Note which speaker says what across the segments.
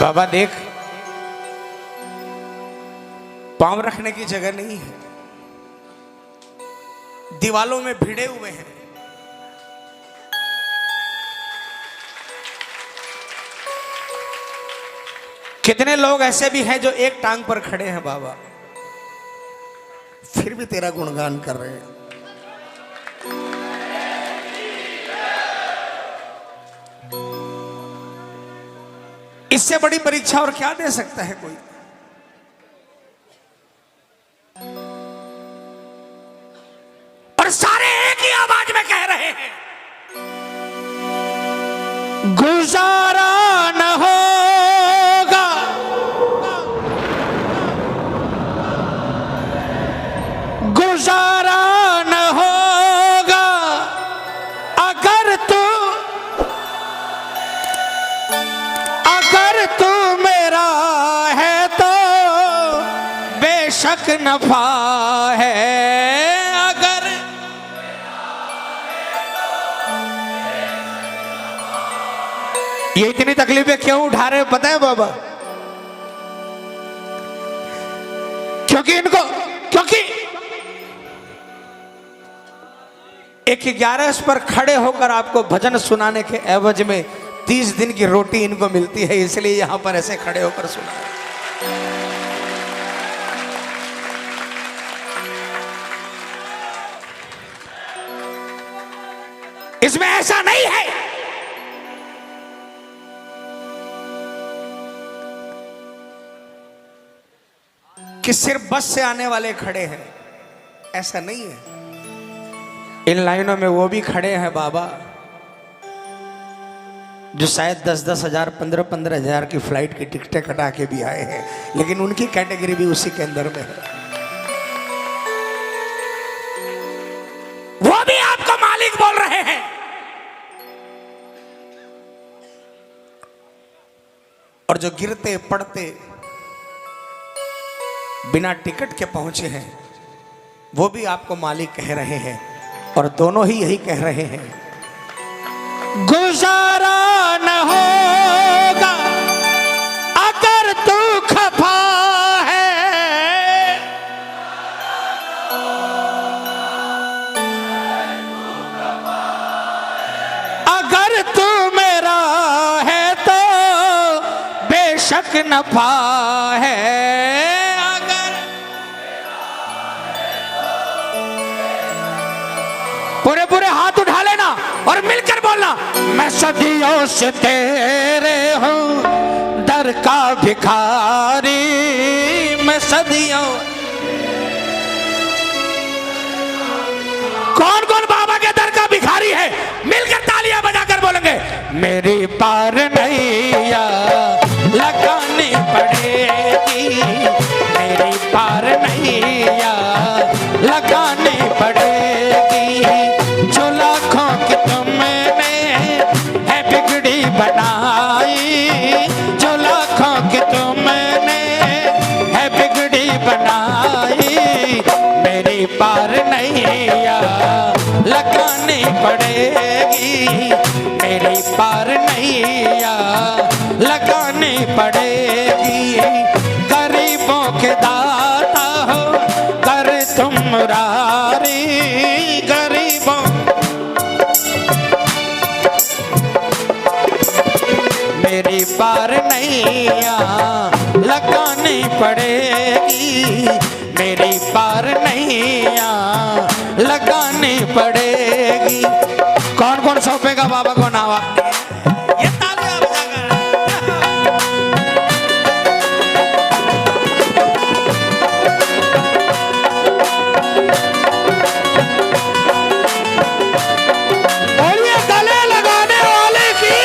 Speaker 1: बाबा देख, पांव रखने की जगह नहीं है, दीवालों में भिड़े हुए हैं। कितने लोग ऐसे भी हैं जो एक टांग पर खड़े हैं बाबा, फिर भी तेरा गुणगान कर रहे हैं। इससे बड़ी परीक्षा और क्या दे सकता है कोई। और सारे एक ही आवाज में कह रहे हैं, गुजारा न होगा, गुजारा न होगा अगर तू मेरा है तो बेशक नफा है। अगर ये इतनी तकलीफें क्यों उठा रहे हो पता है बाबा? क्योंकि एक 11 पर खड़े होकर आपको भजन सुनाने के एवज में 30 दिन की रोटी इनको मिलती है, इसलिए यहां पर ऐसे खड़े होकर सुना। इसमें ऐसा नहीं है कि सिर्फ बस से आने वाले खड़े हैं, ऐसा नहीं है। इन लाइनों में वो भी खड़े हैं बाबा जो शायद 10-10 हजार 15-15 हजार की फ्लाइट की टिकटें कटा के भी आए हैं, लेकिन उनकी कैटेगरी भी उसी के अंदर में है। वो भी आपको मालिक बोल रहे हैं। और जो गिरते पड़ते बिना टिकट के पहुंचे हैं, वो भी आपको मालिक कह रहे हैं। और दोनों ही यही कह रहे हैं, गुजारा न होगा अगर तू खफा है। अगर तू मेरा है तो बेशक नफा है। पूरे पूरे हाथ उठा लेना और मिलकर बोलना, मैं सदियों से तेरे हूं दर का भिखारी। मैं सदियों। कौन कौन बाबा के दर का भिखारी है? मिलकर तालियां बजाकर बोलेंगे, मेरी पार नैया लगानी पड़ेगी, मेरी पार नैया लगानी पड़ेगी। जो लाखों की तुमने है बिगड़ी बनाई, जो लाखों की तुमने है बिगड़ी बनाई, मेरी पार नैया लगानी पड़ेगी, मेरी पार नैया लगानी पड़ेगी। गरीबों के दाता हो कर तुम मुरारी, गरीबों मेरी पार नैया लगानी पड़ेगी, मेरी पार नैया लगानी पड़ेगी। कौन कौन सौंपेगा बाबा को नावा? ये तालियां बजाकर। बोलिए गले लगाने वाले की।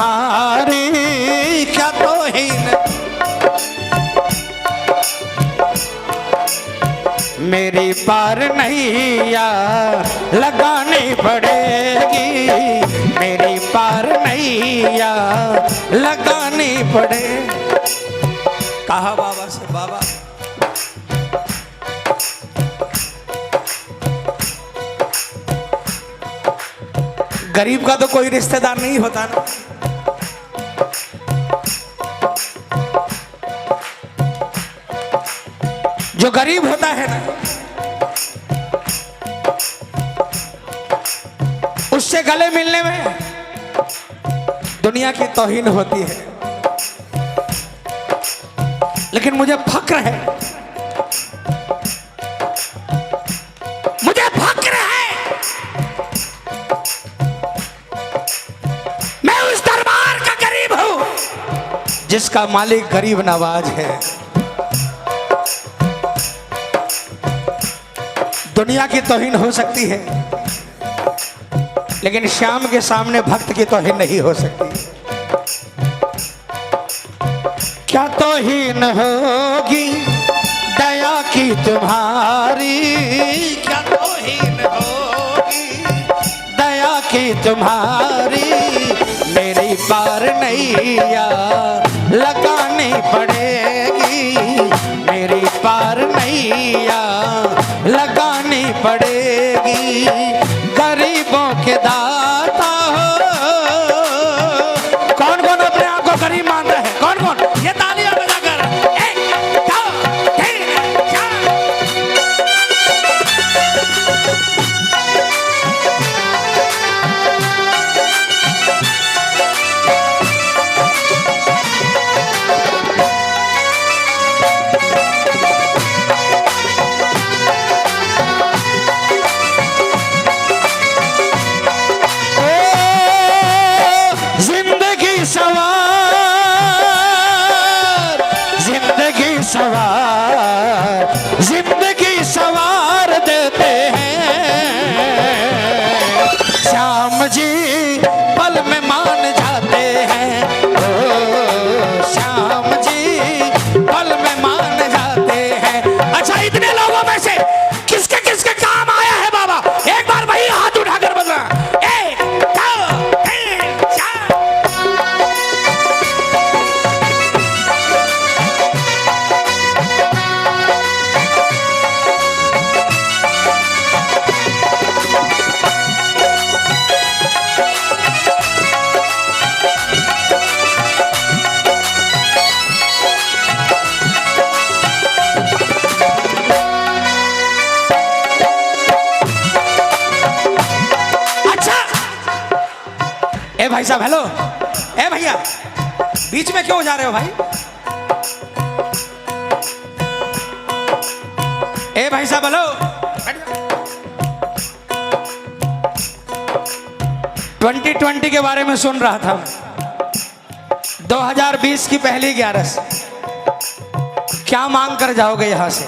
Speaker 1: तुम्हारी क्या तौहीन, मेरी पार नैया लगानी पड़ेगी, मेरी पार नैया लगानी पड़े। कहा बाबा से, बाबा गरीब का तो कोई रिश्तेदार नहीं होता ना, जो गरीब होता है ना उससे गले मिलने में दुनिया की तौहीन होती है, लेकिन मुझे फक्र है, मुझे फक्र है, मैं उस दरबार का गरीब हूं जिसका मालिक गरीब नवाज है। दुनिया की तौहीन हो सकती है, लेकिन श्याम के सामने भक्त की तौहीन नहीं हो सकती। क्या तौहीन होगी दया की तुम्हारी, क्या तौहीन होगी दया की तुम्हारी, मेरी पार नैया लगानी पड़ेगी, मेरी पार नैया लगानी पड़ेगी। गरीबों के दाता हो, कौन कौन अपने आप को गरीब मान रहे हैं, कौन कौन, ये तालियां बजाकर, 1 2 3 4। सवार जिंदगी सवार देते हैं, श्याम जी पल में मान जाते हैं, ओ श्याम जी पल में मान जाते हैं। अच्छा, इतने लोगों में से किसके किसके काम आया है बाबा, एक बार वही हाथ उठाकर बता। 1 2 3 4। ए भाई साहब, हेलो, ए भैया, बीच में क्यों जा रहे हो भाई? ए भाई साहब, हेलो, 2020 के बारे में सुन रहा था, 2020 की पहली 11 क्या मांग कर जाओगे यहां से?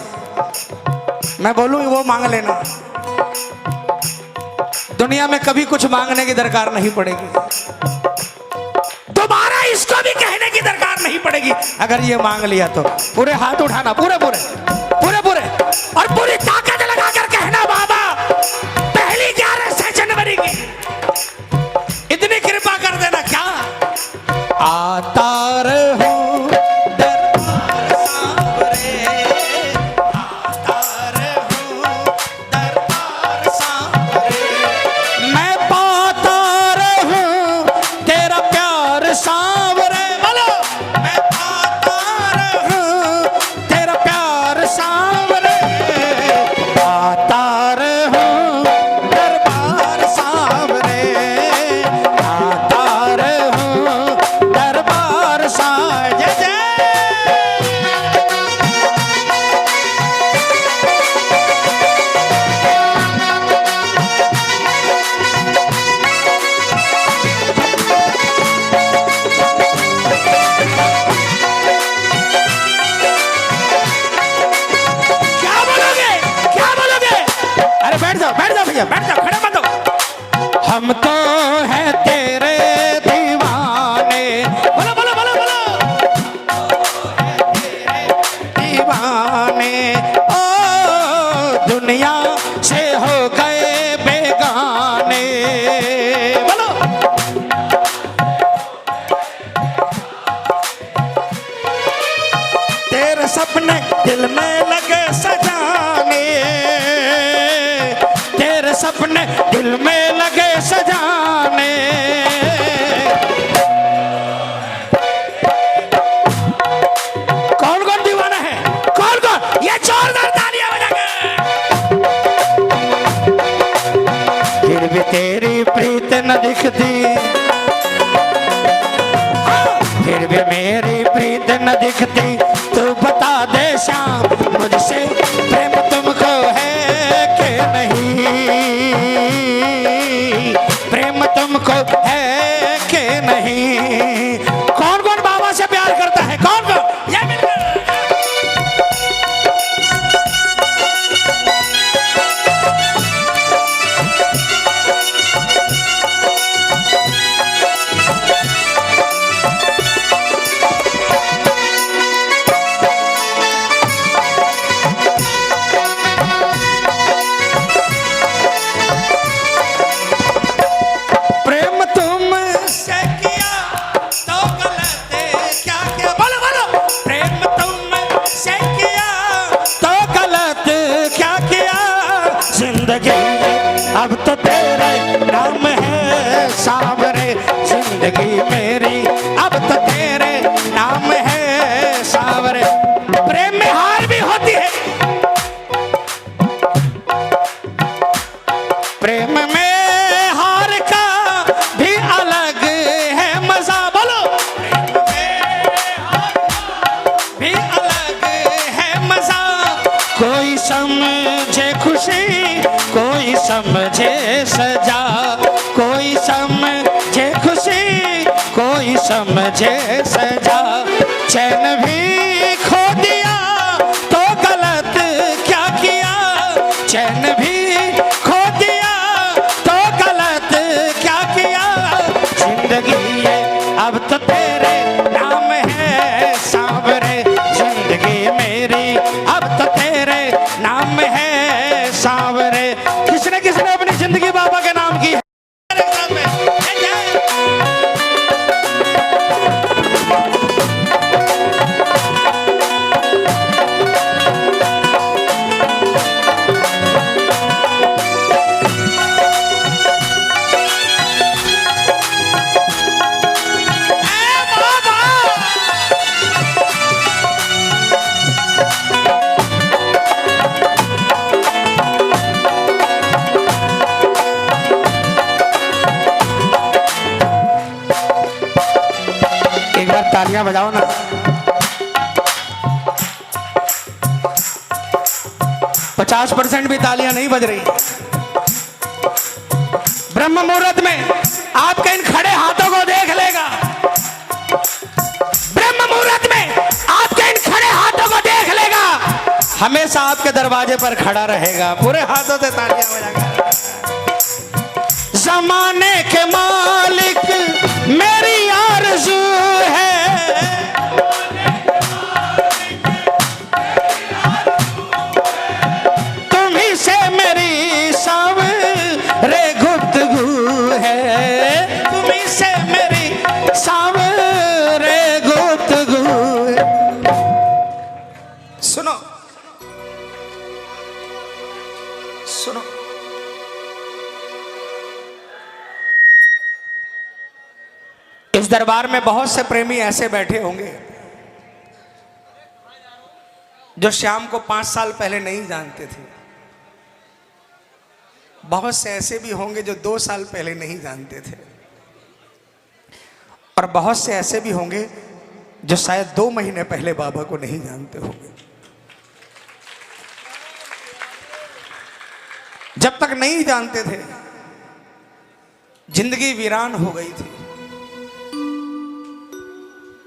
Speaker 1: मैं बोलूं वो मांग लेना, दुनिया में कभी कुछ मांगने की दरकार नहीं पड़ेगी, दोबारा इसको भी कहने की दरकार नहीं पड़ेगी। अगर ये मांग लिया तो पूरे हाथ उठाना, पूरे पूरे पूरे पूरे, और पूरी ताकत लगाकर कहना, बाबा पहली 11 जनवरी की इतनी कृपा कर देना। क्या आता रहूं दरबार सांवरे, आता रहूं दरबार सांवरे, मैं पाता रहूं तेरा प्यार सांवरे, बोलो मैं पाता रहूं तेरा प्यार सांवरे, पाता रहूं दरबार सांवरे, पाता रहूं दरबार सांवरे। सपने दिल में लगे सजाने, तेरे सपने दिल में लगे सजाने। कौन कौन दीवाना है, कौन कौन, ये जोरदार तालियां बजाकर। फिर भी तेरी प्रीत न दिखती, फिर भी मेरी प्रीत न दिखती, तू बता दे शाम मुझसे प्रेम तुमको है कि नहीं, प्रेम तुमको है कि नहीं। कौन कौन बाबा से प्यार करता है, कौन कौन, ये मिलकर। अब तो तेरा नाम है सावरे, जिंदगी मेरी अब तो तेरे नाम है सावरे। प्रेम में हार भी होती है, प्रेम में हार का भी अलग है मजा, बोलो। प्रेम में हार का भी अलग है मजा, कोई समझे खुशी कोई समझे सजा, कोई समझे खुशी कोई समझे सजा। चैन भी खो दिया तो गलत क्या किया, चैन भी खो दिया तो गलत क्या किया। जिंदगी ये अब तो तेरे नाम है सावरे, जिंदगी मेरी अब तो तेरे नाम है सावरे। किसने किसने अपनी जिंदगी बाबा के नाम की है? तालियां बजाओ ना। 50% भी तालियां नहीं बज रही। ब्रह्म मुहूर्त में आपके इन खड़े हाथों को देख लेगा, ब्रह्म मुहूर्त में आपके इन खड़े हाथों को देख लेगा, हमेशा आपके दरवाजे पर खड़ा रहेगा, पूरे हाथों से तालियां बजाकर। जमाने के मालिक मेरी आरज़ू है, तुम्ही से मेरी सांवरे गुफ्तगू है, तुम्ही से मेरी सांवरे गुफ्तगू है। सुनो सुनो, इस दरबार में बहुत से प्रेमी ऐसे बैठे होंगे जो श्याम को 5 साल पहले नहीं जानते थे, बहुत से ऐसे भी होंगे जो 2 साल पहले नहीं जानते थे, और बहुत से ऐसे भी होंगे जो शायद 2 महीने पहले बाबा को नहीं जानते होंगे। जब तक नहीं जानते थे जिंदगी वीरान हो गई थी,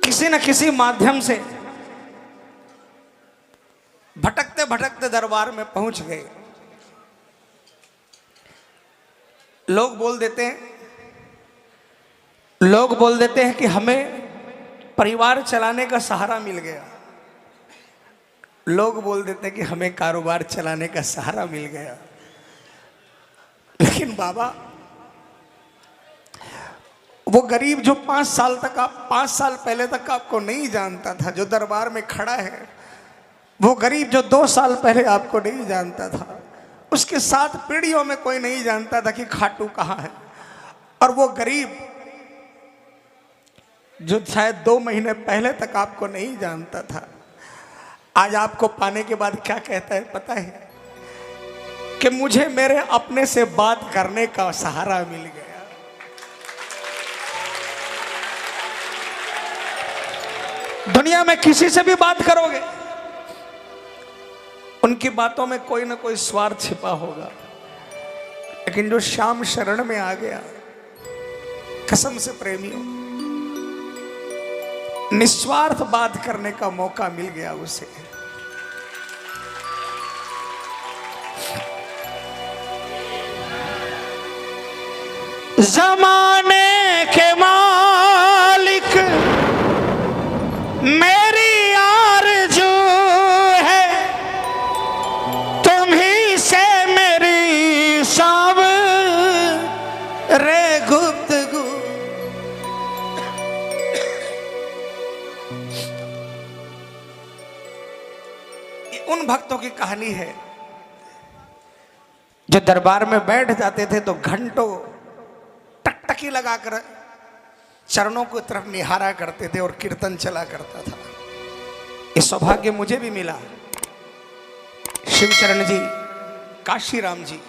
Speaker 1: किसी न किसी माध्यम से भटकते भटकते दरबार में पहुंच गए। लोग बोल देते हैं कि हमें परिवार चलाने का सहारा मिल गया, लोग बोल देते हैं कि हमें कारोबार चलाने का सहारा मिल गया। लेकिन बाबा वो गरीब जो 5 साल पहले तक आपको नहीं जानता था, जो दरबार में खड़ा है, वो गरीब जो 2 साल पहले आपको नहीं जानता था, उसके 7 पीढ़ियों में कोई नहीं जानता था कि खाटू कहाँ है। और वो गरीब जो शायद 2 महीने पहले तक आपको नहीं जानता था, आज आपको पाने के बाद क्या कहता है पता है? कि मुझे मेरे अपने से बात करने का सहारा मिल गया। दुनिया में किसी से भी बात करोगे, उनकी बातों में कोई ना कोई स्वार्थ छिपा होगा, लेकिन जो श्याम शरण में आ गया, कसम से प्रेमियों, निस्वार्थ बात करने का मौका मिल गया उसे। जमाने के मालिक मेरी आरज़ू है, तुम ही से मेरी सब रे गुफ्तगू। उन भक्तों की कहानी है जो दरबार में बैठ जाते थे तो घंटों टकटकी लगाकर चरणों की तरफ निहारा करते थे और कीर्तन चला करता था। ये सौभाग्य मुझे भी मिला। शिवचरण जी, काशीराम जी,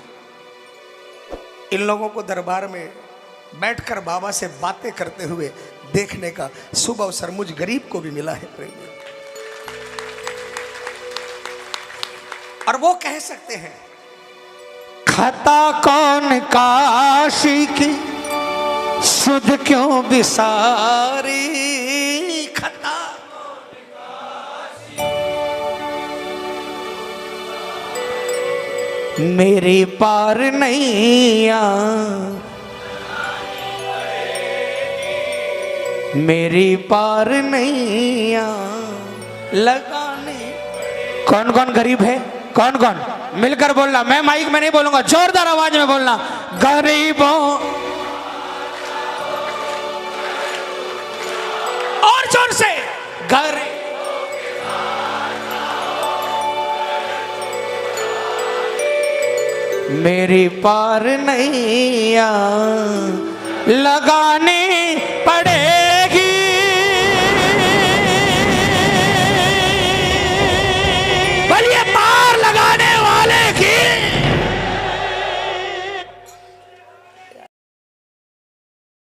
Speaker 1: इन लोगों को दरबार में बैठकर बाबा से बातें करते हुए देखने का शुभ अवसर मुझ गरीब को भी मिला है प्रेमी। और वो कह सकते हैं, खाता कौन काशी की सुध क्यों बिसारी, खता मेरी पार नैया, मेरी पार नैया लगाने। कौन कौन गरीब है? कौन कौन मिलकर बोलना, मैं माइक में नहीं बोलूंगा, जोरदार आवाज में बोलना। गरीबों, और जोर से, गरीब मेरी पार नैया लगाने पड़े